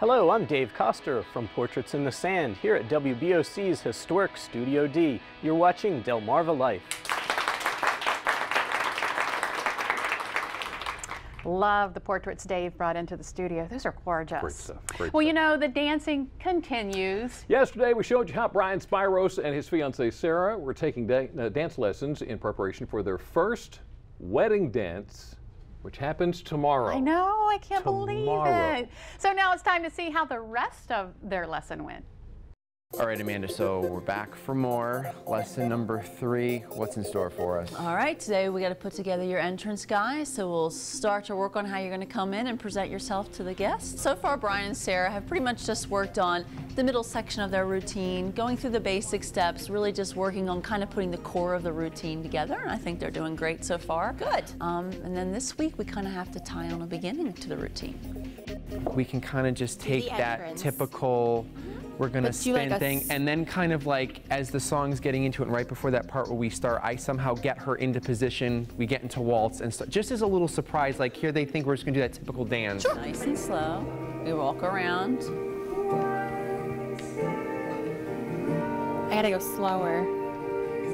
Hello, I'm Dave Koster from Portraits in the Sand here at WBOC's historic Studio D. You're watching Delmarva Life. Love the portraits Dave brought into the studio. Those are gorgeous. Great stuff. Great Well, stuff. you know, the dancing continues. Yesterday, we showed you how Brian Spiros and his fiancée Sarah were taking dance lessons in preparation for their first wedding dance, which happens tomorrow. I know, I can't believe Tomorrow. it. So now it's time to see how the rest of their lesson went. All right, Amanda, so we're back for more. Lesson number 3. What's in store for us? All right, today we got to put together your entrance, guys. So we'll start to work on how you're going to come in and present yourself to the guests. So far, Brian and Sarah have pretty much just worked on the middle section of their routine, going through the basic steps, really just working on kind of putting the core of the routine together. And I think they're doing great so far. Good. And then this week, we kind of have to tie on a beginning to the routine. We can kind of just take that typical, we're going to spin thing, and then kind of like as the song's getting into it, and right before that part where we start, I somehow get her into position, we get into waltz, and just as a little surprise, like here they think we're just going to do that typical dance. Sure. Nice and slow. We walk around. I gotta go slower.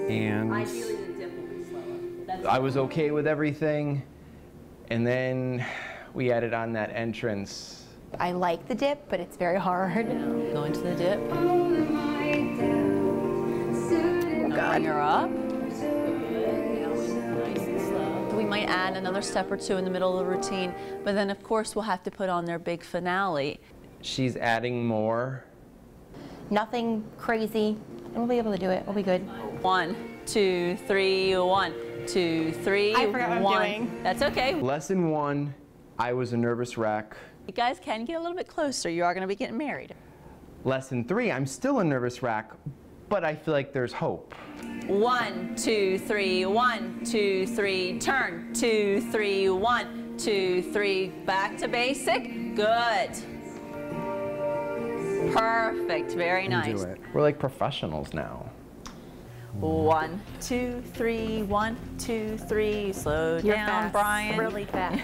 And Ideally, the dip will be slower. I was okay with everything, and then we added on that entrance. I like the dip, but it's very hard. Go into the dip. God. Bring her up. Nice and slow. We might add another step or two in the middle of the routine, but then of course we'll have to put on their big finale. She's adding more. Nothing crazy, and we'll be able to do it. We'll be good. 1, 2, 3, 1, 2, 3, I forgot what I'm 1. doing. That's okay. Lesson 1, I was a nervous wreck. You guys can get a little bit closer. You are going to be getting married. Lesson 3, I'm still a nervous wreck, but I feel like there's hope. 1, 2, 3, 1, 2, 3, turn. 2, 3, 1, 2, 3, back to basic. Good. Perfect. Very nice. Do it. We're like professionals now. 1, 2, 3, 1, 2, 3. Slow You're down, fast. Brian. Really fast.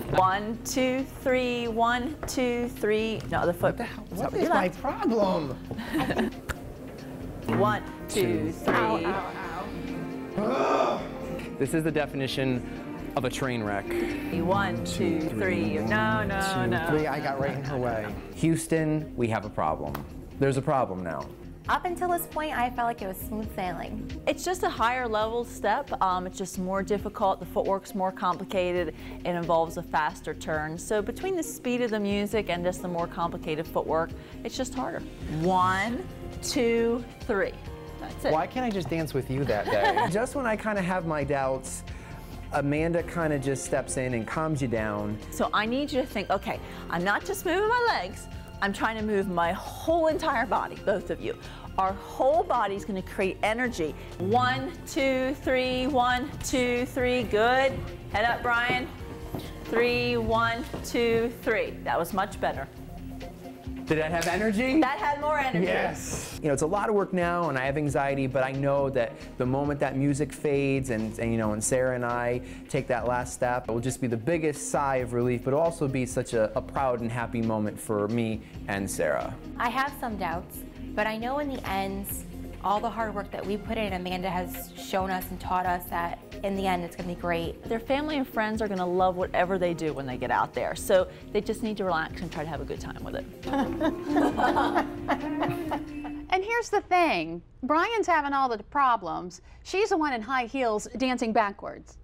1, 2, 3, 1, 2, 3. No, the foot. What is my problem? 1, 2, 3. Ow, ow, ow. This is the definition of a train wreck. 1, 2, 3. No, no, no. 3, I got right in her way. Houston, we have a problem. There's a problem now. Up until this point, I felt like it was smooth sailing. It's just a higher level step. It's just more difficult. The footwork's more complicated. It involves a faster turn. So between the speed of the music and just the more complicated footwork, it's just harder. 1, 2, 3. That's it. Why can't I just dance with you that day? Just when I kind of have my doubts, Amanda kind of just steps in and calms you down. So I need you to think, okay, I'm not just moving my legs. I'm trying to move my whole entire body, both of you. Our whole body's going to create energy. 1, 2, 3, 1, 2, 3. Good. Head up, Brian. 3, 1, 2, 3. That was much better. Did I have energy? That had more energy. Yes. You know, it's a lot of work now, and I have anxiety, but I know that the moment that music fades and you know, and Sarah and I take that last step, it will just be the biggest sigh of relief, but also be such a proud and happy moment for me and Sarah. I have some doubts, but I know in the end, all the hard work that we put in, Amanda has shown us and taught us that in the end, it's going to be great. Their family and friends are going to love whatever they do when they get out there. So they just need to relax and try to have a good time with it. And here's the thing. Brian's having all the problems. She's the one in high heels dancing backwards.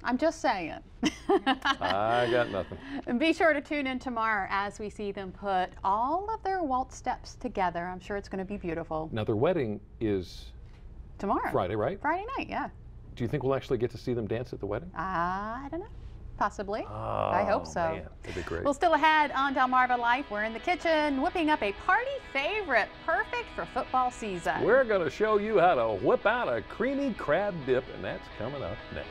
I'm just saying. I got nothing. And be sure to tune in tomorrow as we see them put all of their waltz steps together. I'm sure it's going to be beautiful. Now, their wedding is Tomorrow. Friday, right? Friday night, yeah. Do you think we'll actually get to see them dance at the wedding? I don't know. Possibly. Oh, I hope so. Man, that'd be great. Well, still ahead on Delmarva Life, we're in the kitchen whipping up a party favorite, perfect for football season. We're going to show you how to whip out a creamy crab dip, and that's coming up next.